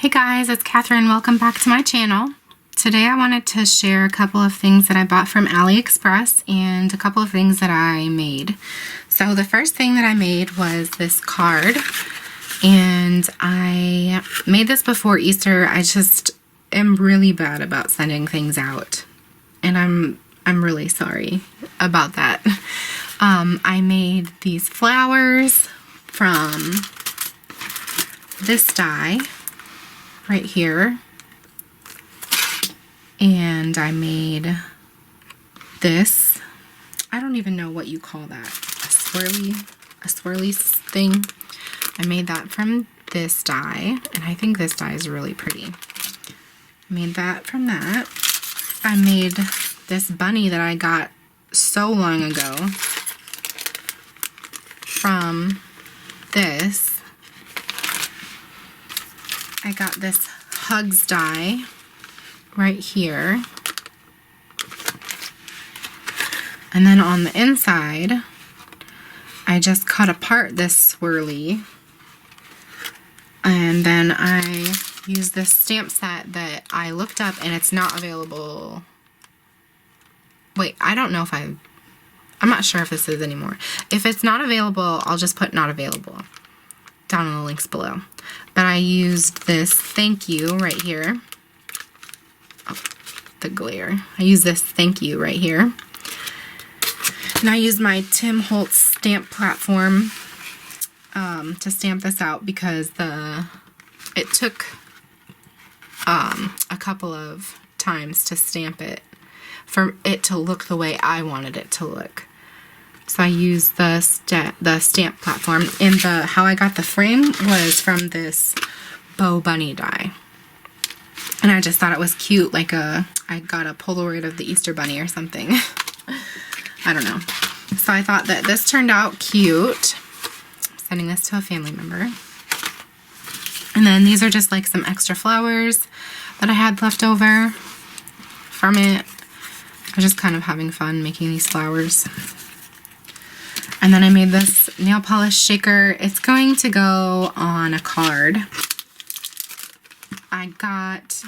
Hey guys, it's Kathryn. Welcome back to my channel. Today I wanted to share a couple of things that I bought from AliExpress and a couple of things that I made. So the first thing that I made was this card, and I made this before Easter. I just am really bad about sending things out, and I'm really sorry about that. I made these flowers from this die right here, and I made this. I don't even know what you call that, a swirly thing. I made that from this die, and I think this die is really pretty. I made that from that. I made this bunny that I got so long ago from this. I got this hugs die right here. And then on the inside, I just cut apart this swirly. And then I used this stamp set that I looked up, and it's not available. Wait, I don't know if I'm not sure if this is anymore. If it's not available, I'll just put not available down in the links below. But I used this thank you right here. Oh, the glare. I used this thank you right here. And I used my Tim Holtz stamp platform to stamp this out because it took a couple of times to stamp it for it to look the way I wanted it to look. So I used the stamp platform, and how I got the frame was from this bow bunny die. And I just thought it was cute, like I got a Polaroid of the Easter bunny or something. I don't know. So I thought that this turned out cute. I'm sending this to a family member. And then these are just like some extra flowers that I had left over from it. I was just kind of having fun making these flowers. And then I made this nail polish shaker. It's going to go on a card. I got,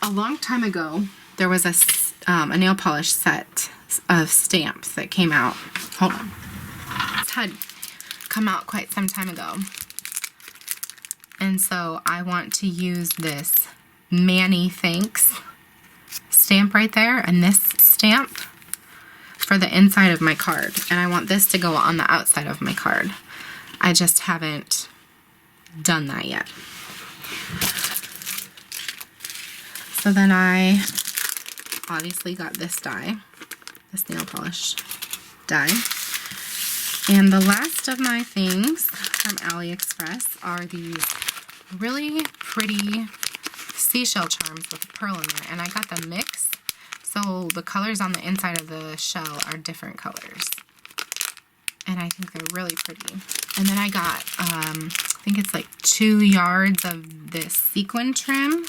a long time ago, there was a nail polish set of stamps that came out. Hold on. This had come out quite some time ago. And so I want to use this Manny Thanks stamp right there and this stamp for the inside of my card, and I want this to go on the outside of my card. I just haven't done that yet. So then I obviously got this die, this nail polish die. And the last of my things from AliExpress are these really pretty seashell charms with a pearl in there, and I got the mix. So the colors on the inside of the shell are different colors. And I think they're really pretty. And then I got, I think it's like 2 yards of this sequin trim.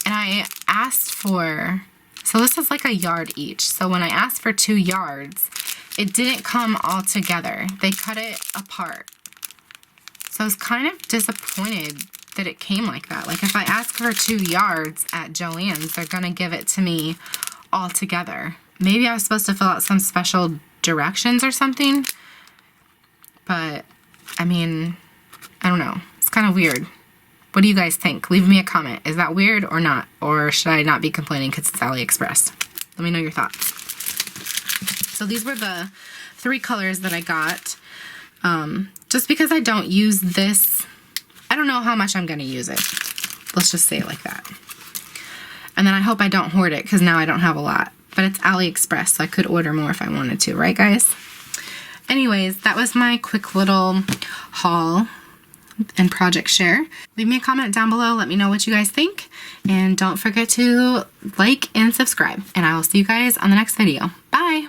And I asked for, so this is like a yard each. So when I asked for 2 yards, it didn't come all together. They cut it apart. So I was kind of disappointed that it came like that. Like if I ask for 2 yards at Joann's, they're gonna give it to me all together. Maybe I was supposed to fill out some special directions or something, but I mean, I don't know. It's kind of weird. What do you guys think? Leave me a comment. Is that weird or not? Or should I not be complaining because it's AliExpress? Let me know your thoughts. So these were the 3 colors that I got. Just because I don't use this, I don't know how much I'm going to use it. Let's just say it like that. And then I hope I don't hoard it because now I don't have a lot. But it's AliExpress, so I could order more if I wanted to, right guys? Anyways, that was my quick little haul and project share. Leave me a comment down below. Let me know what you guys think. And don't forget to like and subscribe. And I will see you guys on the next video. Bye!